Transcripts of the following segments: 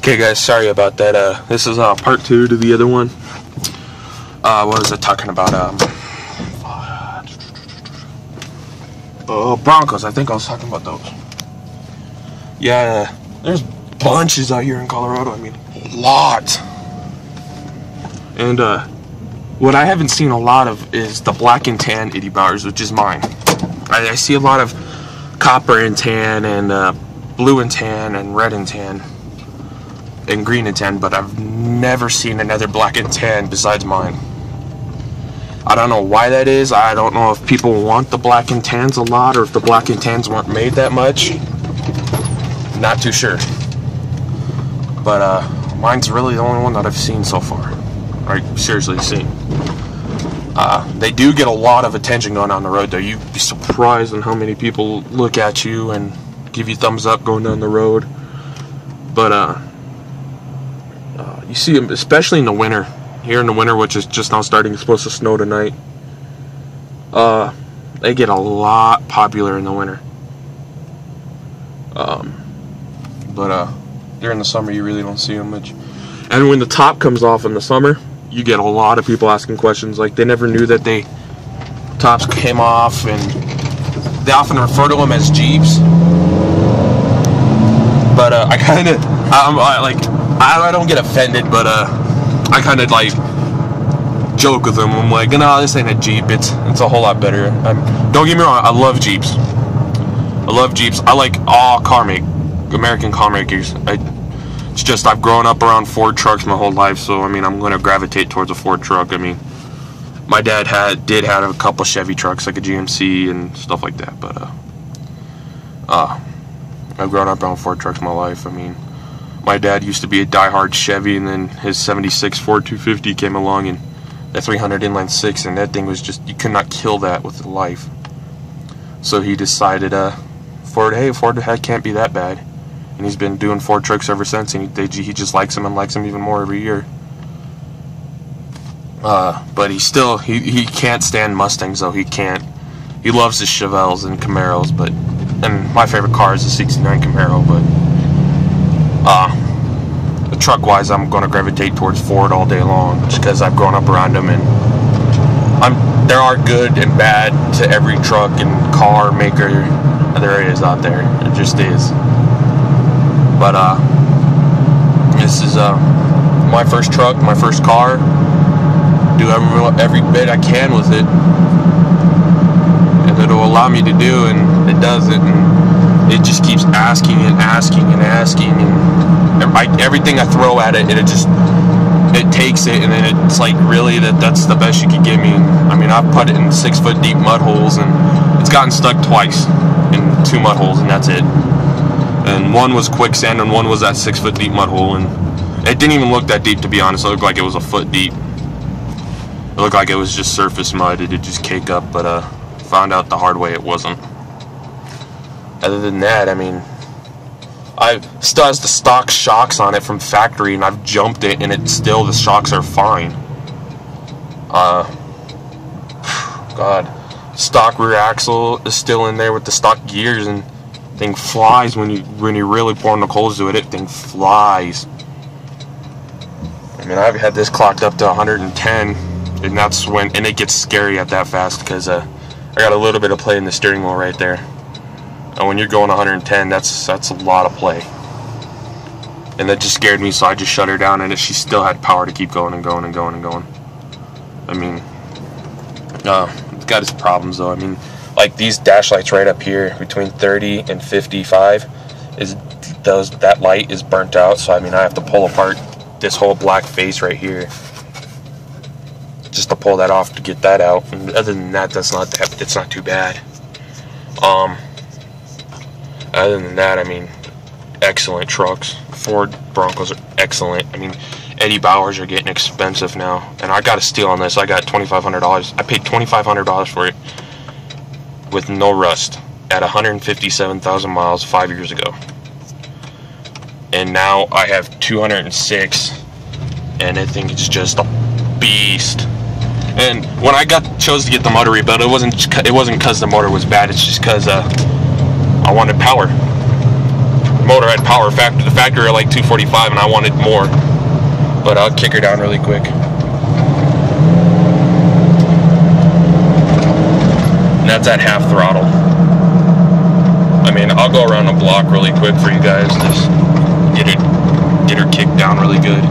Okay guys, sorry about that. This is part 2 to the other one. What was I talking about? Broncos. I think I was talking about those. Yeah, there's bunches out here in Colorado. I mean, lots. And what I haven't seen a lot of is the black and tan Eddie Bauers, which is mine. I see a lot of copper and tan and blue and tan and red and tan and green and tan, but I've never seen another black and tan besides mine. I don't know why that is. I don't know if people want the black and tans a lot or if the black and tans weren't made that much. Not too sure. But mine's really the only one that I've seen so far. Right, seriously seen. They do get a lot of attention going down the road though. You'd be surprised on how many people look at you and give you thumbs up going down the road. But you see them, especially in the winter. Here in the winter, which is just now starting, it's supposed to snow tonight. They get a lot popular in the winter. But during the summer, you really don't see them much. And when the top comes off in the summer, you get a lot of people asking questions. Like, they never knew that tops came off, and they often refer to them as Jeeps. But I kind of, I don't get offended, but I kind of like joke with them. I'm like, no, this ain't a Jeep. It's a whole lot better. Don't get me wrong. I love Jeeps. I like all American car makers. It's just I've grown up around Ford trucks my whole life, so I mean I'm gonna gravitate towards a Ford truck. I mean, my dad did have a couple Chevy trucks, like a GMC and stuff like that. But I've grown up around Ford trucks my life. I mean, my dad used to be a diehard Chevy, and then his 76 Ford 250 came along, and that 300 inline 6, and that thing was just, you could not kill that with life. So he decided, Ford can't be that bad. And he's been doing Ford trucks ever since, and he just likes them and likes them even more every year. But he can't stand Mustangs, though. He loves the Chevelles and Camaros, and my favorite car is the 69 Camaro, but truck-wise, I'm going to gravitate towards Ford all day long, just because I've grown up around them, and there are good and bad to every truck and car maker there is out there. It just is. But this is my first truck, my first car. Do every bit I can with it, and it'll allow me to do, and it does it, and it just keeps asking and asking and asking, and everything I throw at it, it takes it, and then it's like, really, that's the best you could give me. I mean, I've put it in 6-foot deep mud holes, and it's gotten stuck twice in 2 mud holes, and that's it. And one was quicksand, and one was that 6-foot deep mud hole, and it didn't even look that deep, to be honest. It looked like it was a foot deep. It looked like it was just surface mud. It did just cake up, but found out the hard way it wasn't. Other than that, I mean, I still has the stock shocks on it from factory, and I've jumped it, and the shocks are fine. God, stock rear axle is still in there with the stock gears, and thing flies when you really pour the coals to it. It thing flies. I mean, I've had this clocked up to 110, and that's and it gets scary at that fast, because I got a little bit of play in the steering wheel right there. And when you're going 110, that's a lot of play. And that just scared me, so I just shut her down, and she still had power to keep going and going and going and going. I mean, it's got its problems though. I mean, like these dash lights right up here between 30 and 55, that light is burnt out. So I mean, I have to pull apart this whole black face right here just to pull that off to get that out. And other than that, it's not too bad. Other than that, I mean, excellent trucks. Ford Broncos are excellent. I mean, Eddie Bauers are getting expensive now, and I got a steal on this. I got $2,500. I paid $2,500 for it with no rust at 157,000 miles 5 years ago. And now I have 206, and I think it's just a beast. And when I chose to get the motor rebuilt, it wasn't because the motor was bad. It's just because I wanted power. motor had power. The factory at like 245, and I wanted more. But I'll kick her down really quick. And that's at half throttle. I mean, I'll go around the block really quick for you guys. Just get her kicked down really good.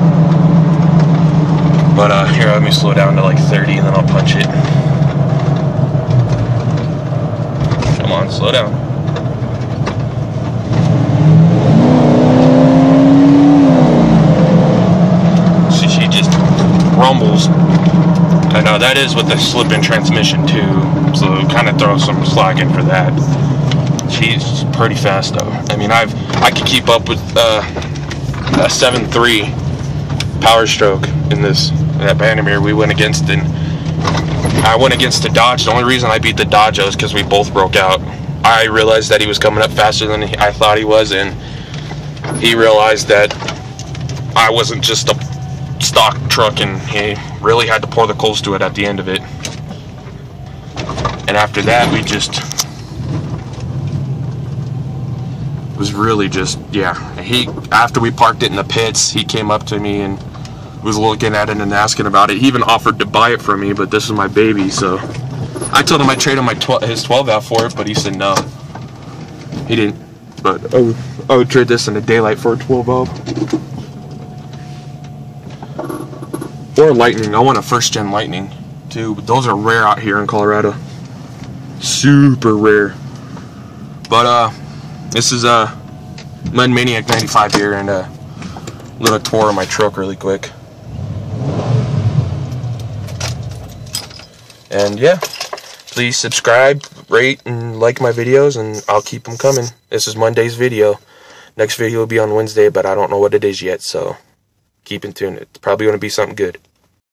But here, let me slow down to like 30, and then I'll punch it. Come on, slow down. See, she just rumbles. And that is with the slip-in transmission too, so kind of throw some slack in for that. She's pretty fast though. I mean, I could keep up with a 7.3 power stroke in that Bannermere we went against, and I went against the Dodge. The only reason I beat the Dodge was because we both broke out. I realized that he was coming up faster than I thought he was, and he realized that I wasn't just a stock truck, and he really had to pour the coals to it at the end of it. And after that, we just was really just, yeah. After we parked it in the pits, he came up to me and was looking at it and asking about it. He even offered to buy it from me, but this is my baby, so I told him I'd trade him his 12 out for it, but he said no. He didn't, but I would trade this in the daylight for a 12 valve. Or Lightning. I want a first-gen Lightning, too, but those are rare out here in Colorado. Super rare. But, this is Mud Maniac 95 here, and a little tour of my truck really quick. And yeah, please subscribe, rate, and like my videos, and I'll keep them coming. This is Monday's video. Next video will be on Wednesday, but I don't know what it is yet, so keep in tune. It's probably going to be something good.